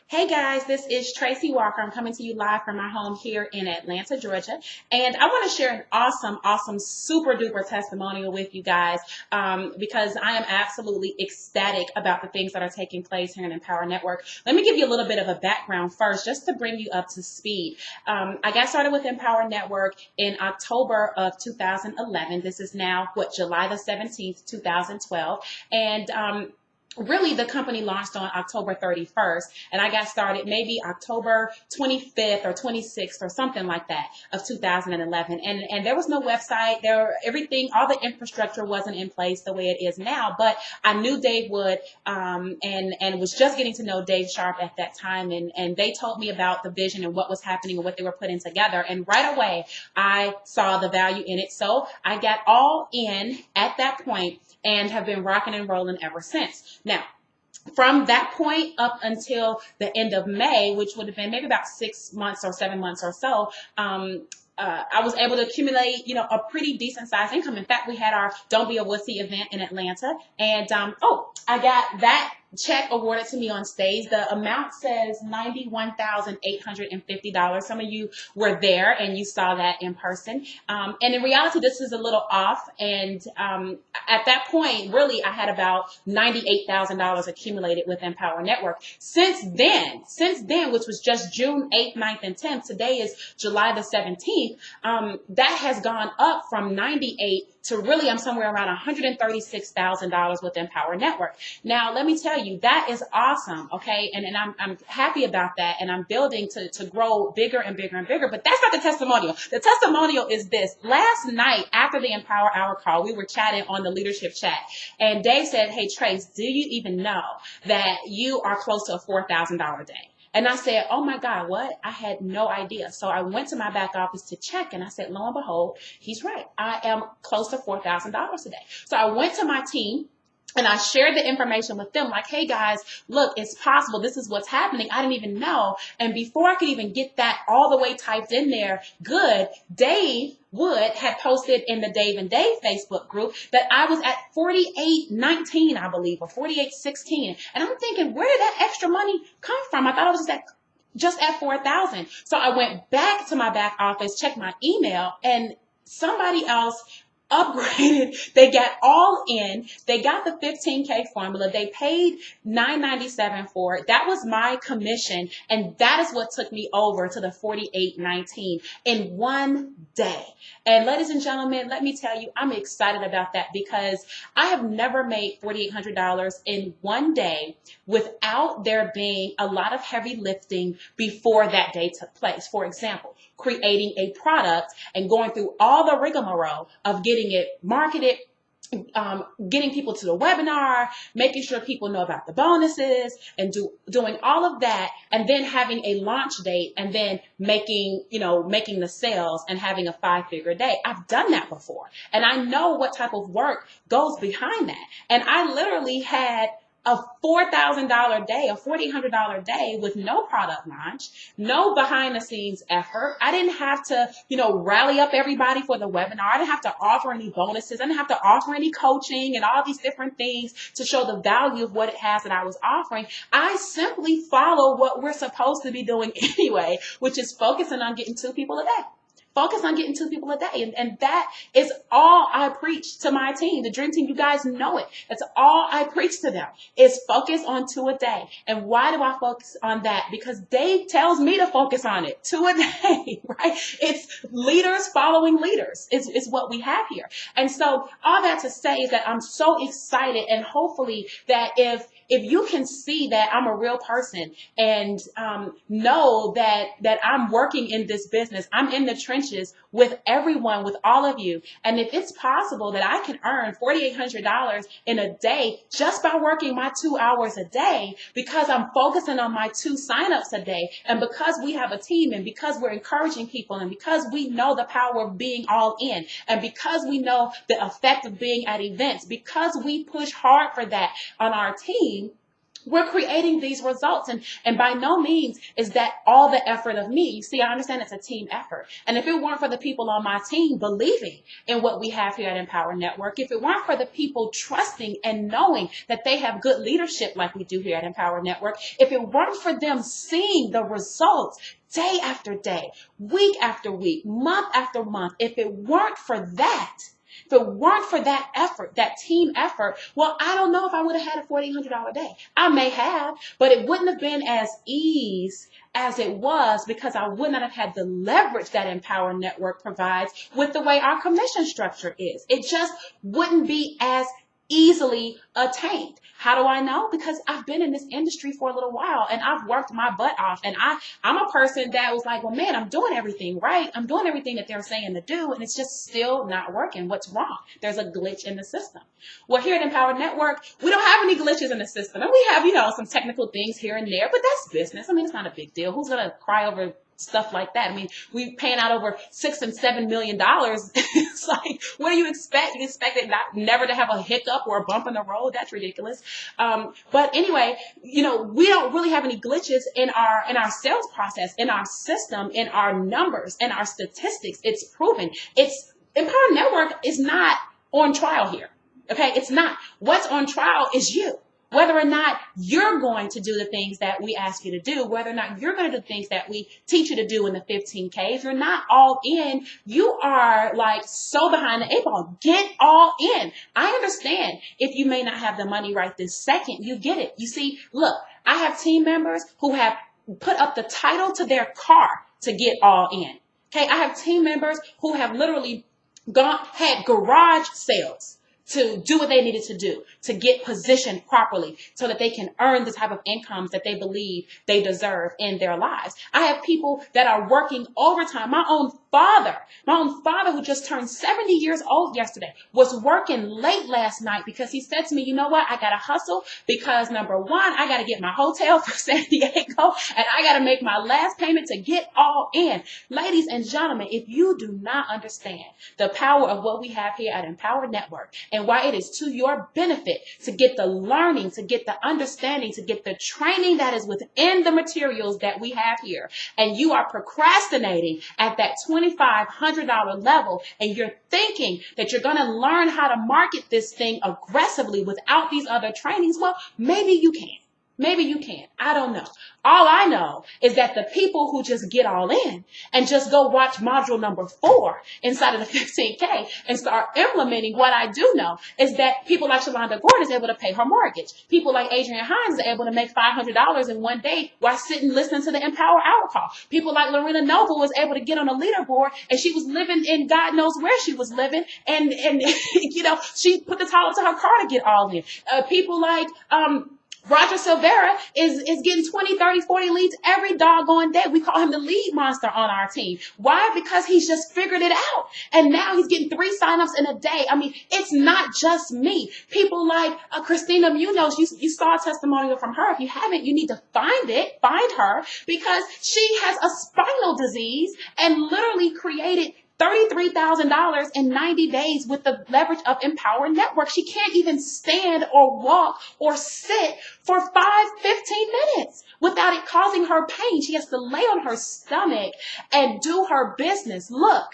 Hey guys, this is Tracey Walker. I'm coming to you live from my home here in Atlanta, Georgia. And I want to share an awesome, super duper testimonial with you guys because I am absolutely ecstatic about the things that are taking place here in Empower Network. Let me give you a little bit of a background first, just to bring you up to speed. I got started with Empower Network in October of 2011. This is now, July the 17th, 2012. And really the company launched on October 31st and I got started maybe October 25th or 26th or something like that of 2011. And there was no website there. Everything, all the infrastructure wasn't in place the way it is now, but I knew Dave Wood, and was just getting to know Dave Sharp at that time. And they told me about the vision and what was happening and what they were putting together. And right away, I saw the value in it. So I got all in at that point and have been rocking and rolling ever since. Now, from that point up until the end of May, which would have been maybe about 6 months or 7 months or so, I was able to accumulate, a pretty decent sized income. In fact, we had our Don't Be a Wussy event in Atlanta, and I got that check awarded to me on stage. The amount says $91,850. Some of you were there and you saw that in person. And in reality, this is a little off. And at that point, really, I had about $98,000 accumulated with Empower Network. Since then, which was just June 8th, 9th, and 10th, today is July the 17th, that has gone up from 98 to really I'm somewhere around $136,000 with Empower Network. Now, let me tell you, that is awesome, okay? And I'm happy about that, and I'm building to grow bigger and bigger and bigger, but that's not the testimonial. The testimonial is this. Last night, after the Empower Hour call, we were chatting on the leadership chat, and Dave said, hey, Trace, do you even know that you are close to a $4,000 day? And I said, oh my God, what? I had no idea. So I went to my back office to check, and I said, lo and behold, he's right. I am close to $4,000 today. So I went to my team and I shared the information with them like, hey guys, look, it's possible. This is what's happening. I didn't even know. And before I could even get that all the way typed in there, Dave Wood had posted in the Dave and Dave Facebook group that I was at 4819, I believe, or 4816. And I'm thinking, where did that extra money come from? I thought it was just at 4,000. So I went back to my back office, checked my email, and somebody else upgraded. They got all in. They got the 15K formula. They paid $997 for it. That was my commission, and that is what took me over to the 4819 in one day. And ladies and gentlemen, let me tell you, I'm excited about that because I have never made $4,800 in one day without there being a lot of heavy lifting before that day took place. For example, creating a product and going through all the rigmarole of getting it marketed, getting people to the webinar, making sure people know about the bonuses, and doing all of that, and then having a launch date, and then making the sales and having a 5-figure day. I've done that before, and I know what type of work goes behind that. And I literally had a $4,000 day, a $4,800 day with no product launch, no behind the scenes effort. I didn't have to, rally up everybody for the webinar. I didn't have to offer any bonuses. I didn't have to offer any coaching and all these different things to show the value of what it has that I was offering. I simply follow what we're supposed to be doing anyway, which is focusing on getting 2 people a day. Focus on getting 2 people a day. And that is all I preach to my team, the dream team. You guys know it. That's all I preach to them is focus on 2 a day. And why do I focus on that? Because Dave tells me to focus on it. 2 a day, right? It's leaders following leaders is what we have here. And so all that to say is that I'm so excited, and hopefully that if you can see that I'm a real person and know that I'm working in this business, I'm in the trenches with everyone, with all of you. And if it's possible that I can earn $4,800 in a day just by working my 2 hours a day, because I'm focusing on my 2 signups a day, and because we have a team, and because we're encouraging people, and because we know the power of being all in, and because we know the effect of being at events, because we push hard for that on our team, we're creating these results. And by no means is that all the effort of me. You see, I understand it's a team effort. And if it weren't for the people on my team believing in what we have here at Empower Network, if it weren't for the people trusting and knowing that they have good leadership like we do here at Empower Network, if it weren't for them seeing the results day after day, week after week, month after month, if it weren't for that, if it weren't for that effort, that team effort, well, I don't know if I would have had a $1,400 day. I may have, but it wouldn't have been as easy as it was because I would not have had the leverage that Empower Network provides with the way our commission structure is. It just wouldn't be as easily attained. How do I know? Because I've been in this industry for a little while and I've worked my butt off. And I'm a person that was like, well, man, I'm doing everything right. I'm doing everything that they're saying to do, and it's just still not working. What's wrong? There's a glitch in the system. Well, here at Empower Network, we don't have any glitches in the system. And we have, some technical things here and there, but that's business. I mean, it's not a big deal. Who's going to cry over stuff like that? I mean, we paying out over $6 and $7 million. It's like, what do you expect? You expect it never to have a hiccup or a bump in the road? That's ridiculous. But anyway, we don't really have any glitches in our sales process, in our system, in our numbers, in our statistics. It's proven. Empower Network is not on trial here. Okay, it's not. What's on trial is you. Whether or not you're going to do the things that we ask you to do, whether or not you're going to do things that we teach you to do in the 15K, if you're not all in, you are like so behind the eight ball. Get all in. I understand if you may not have the money right this second. You get it. You see, look, I have team members who have put up the title to their car to get all in. Okay, I have team members who have literally had garage sales to do what they needed to do, to get positioned properly so that they can earn the type of incomes that they believe they deserve in their lives. I have people that are working overtime. My own father who just turned 70 years old yesterday was working late last night because he said to me, you know what, I got to hustle because number one, I got to get my hotel for San Diego and I got to make my last payment to get all in. Ladies and gentlemen, if you do not understand the power of what we have here at Empower Network and why it is to your benefit to get the learning, to get the understanding, to get the training that is within the materials that we have here, and you are procrastinating at that $2,500 level, and you're thinking that you're going to learn how to market this thing aggressively without these other trainings, well, maybe you can. Maybe you can. I don't know. All I know is that the people who just get all in and just go watch module number 4 inside of the 15K and start implementing, what I do know is that people like Shalonda Gordon is able to pay her mortgage. People like Adrienne Hines are able to make $500 in one day while sitting listening to the Empower Hour call. People like Lorena Noble was able to get on a leaderboard and she was living in God knows where she was living. And she put the towel to her car to get all in. People like, Roger Silvera is getting 20, 30, 40 leads every doggone day. We call him the lead monster on our team. Why? Because he's just figured it out. And now he's getting 3 signups in a day. I mean, it's not just me. People like Christina Munoz, you saw a testimonial from her. If you haven't, you need to find her because she has a spinal disease and literally created $33,000 in 90 days with the leverage of Empower Network. She can't even stand or walk or sit for 15 minutes without it causing her pain. She has to lay on her stomach and do her business. Look,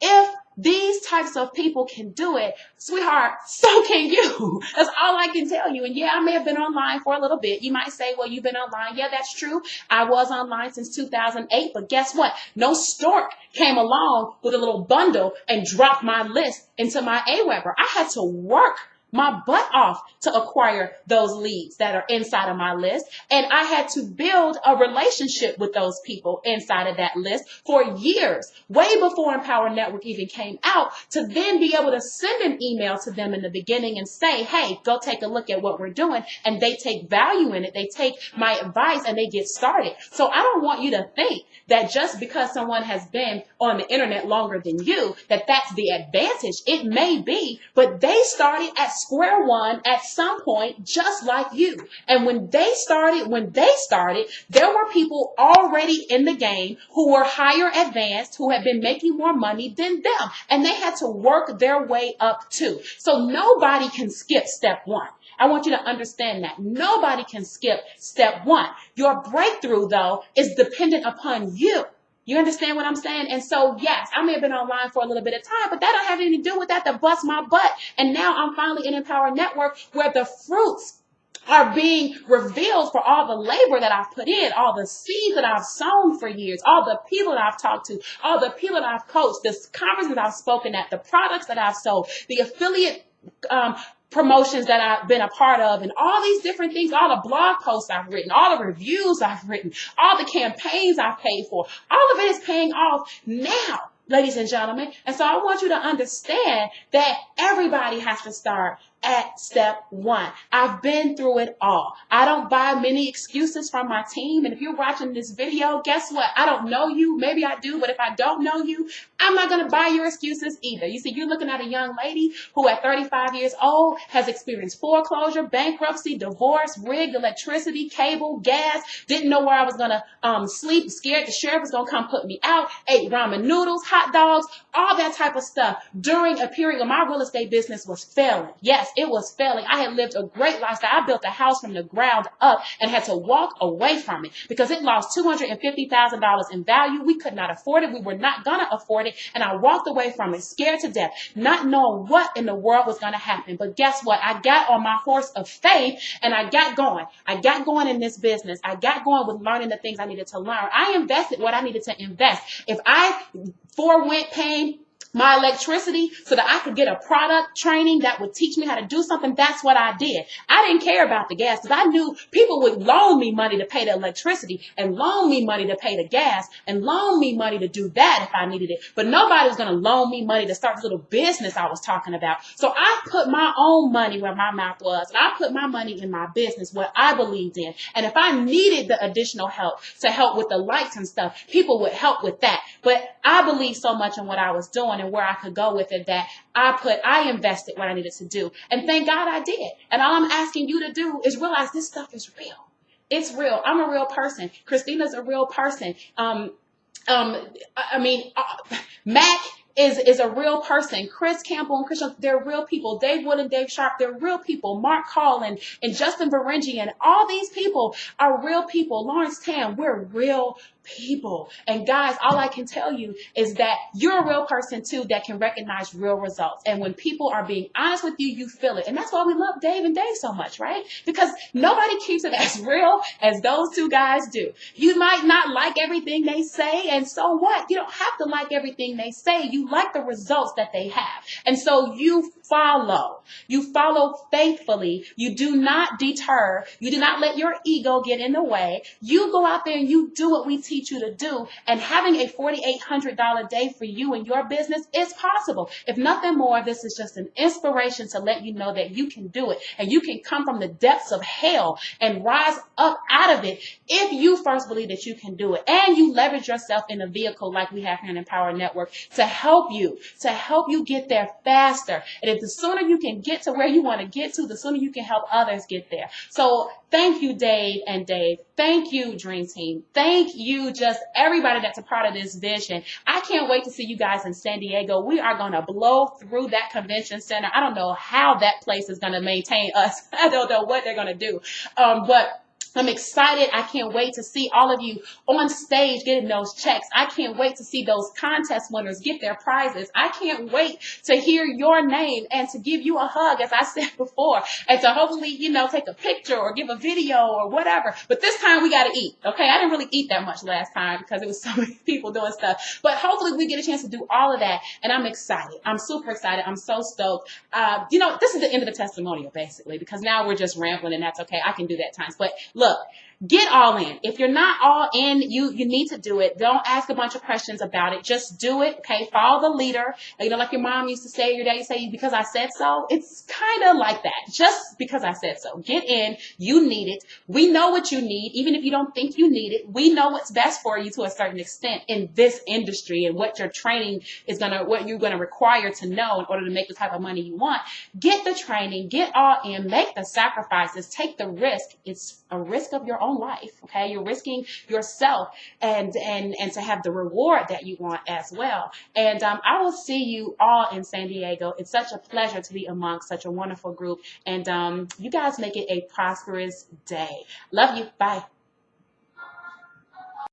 if these types of people can do it, sweetheart, so can you. That's all I can tell you. And yeah, I may have been online for a little bit. You might say, well, you've been online. Yeah, that's true. I was online since 2008. But guess what? No stork came along with a little bundle and dropped my list into my AWeber. I had to work my butt off to acquire those leads that are inside of my list. And I had to build a relationship with those people inside of that list for years, way before Empower Network even came out, to then be able to send an email to them in the beginning and say, hey, go take a look at what we're doing. And they take value in it. They take my advice and they get started. So I don't want you to think that just because someone has been on the internet longer than you, that that's the advantage. It may be, but they started at square one at some point, just like you. And when they started, there were people already in the game who were higher advanced, who had been making more money than them. And they had to work their way up too. So nobody can skip step 1. I want you to understand that nobody can skip step one. Your breakthrough, though, is dependent upon you. You understand what I'm saying? And so, yes, I may have been online for a little bit of time, but that don't have anything to do with that to bust my butt. And now I'm finally in Empower Network where the fruits are being revealed for all the labor that I've put in, all the seeds that I've sown for years, all the people that I've talked to, all the people that I've coached, the conferences I've spoken at, the products that I've sold, the affiliate promotions that I've been a part of, and all these different things, all the blog posts I've written, all the reviews I've written, all the campaigns I've paid for, all of it is paying off now, ladies and gentlemen. And so I want you to understand that everybody has to start at step one. I've been through it all. I don't buy many excuses from my team. And if you're watching this video, guess what? I don't know you. Maybe I do, but if I don't know you, I'm not going to buy your excuses either. You see, you're looking at a young lady who at 35 years old has experienced foreclosure, bankruptcy, divorce, rigged electricity, cable, gas, didn't know where I was going to sleep, scared the sheriff was going to come put me out, ate ramen noodles, hot dogs, all that type of stuff during a period when my real estate business was failing. Yes, it was failing. I had lived a great lifestyle. I built a house from the ground up and had to walk away from it because it lost $250,000 in value. We could not afford it. We were not going to afford it. And I walked away from it, scared to death, not knowing what in the world was going to happen. But guess what? I got on my horse of faith and I got going. I got going in this business. I got going with learning the things I needed to learn. I invested what I needed to invest. If I forewent paying my electricity so that I could get a product training that would teach me how to do something, that's what I did. I didn't care about the gas because I knew people would loan me money to pay the electricity and loan me money to pay the gas and loan me money to do that if I needed it. But nobody was going to loan me money to start this little business I was talking about. So I put my own money where my mouth was, and I put my money in my business, what I believed in. And if I needed the additional help to help with the lights and stuff, people would help with that. But I believed so much in what I was doing and where I could go with it that I invested what I needed to do. And thank God I did. And all I'm asking you to do is realize this stuff is real. It's real. I'm a real person. Christina's a real person. Mac is a real person. Chris Campbell and Christian, they're real people. Dave Wood and Dave Sharp, they're real people. Mark Hall and Justin Varengi and all these people are real people. Lawrence Tam, we're real people. And guys, all I can tell you is that you're a real person too that can recognize real results. And when people are being honest with you, you feel it. And that's why we love Dave and Dave so much, right? Because nobody keeps it as real as those two guys do. You might not like everything they say, and so what? You don't have to like everything they say. You like the results that they have. And so you follow. You follow faithfully. You do not deter. You do not let your ego get in the way. You go out there and you do what we teach you to do. And having a $4,800 day for you and your business is possible. If nothing more, this is just an inspiration to let you know that you can do it. And you can come from the depths of hell and rise up out of it if you first believe that you can do it. And you leverage yourself in a vehicle like we have here in Empower Network to help you get there faster. And if the sooner you can get to where you want to get to, the sooner you can help others get there. So thank you, Dave and Dave. Thank you, Dream Team. Thank you, just everybody that's a part of this vision. I can't wait to see you guys in San Diego. We are going to blow through that convention center. I don't know how that place is going to maintain us. I don't know what they're going to do. But I'm excited. I can't wait to see all of you on stage getting those checks. I can't wait to see those contest winners get their prizes. I can't wait to hear your name and to give you a hug, as I said before, and to hopefully, take a picture or give a video or whatever. But this time we got to eat. Okay. I didn't really eat that much last time because it was so many people doing stuff, but hopefully we get a chance to do all of that. And I'm excited. I'm super excited. I'm so stoked. This is the end of the testimonial basically, because now we're just rambling and that's okay. I can do that times, but look, get all in. If you're not all in, you need to do it. Don't ask a bunch of questions about it. Just do it. Okay. Follow the leader. Like your mom used to say, your dad used to say, because I said so. It's kind of like that. Just because I said so. Get in. You need it. We know what you need. Even if you don't think you need it, we know what's best for you to a certain extent in this industry and what your training is what you're going to require to know in order to make the type of money you want. Get the training, get all in, make the sacrifices, take the risk. It's a risk of your own life. Okay. You're risking yourself and to have the reward that you want as well. And I will see you all in San Diego. It's such a pleasure to be amongst such a wonderful group. And you guys make it a prosperous day. Love you. Bye.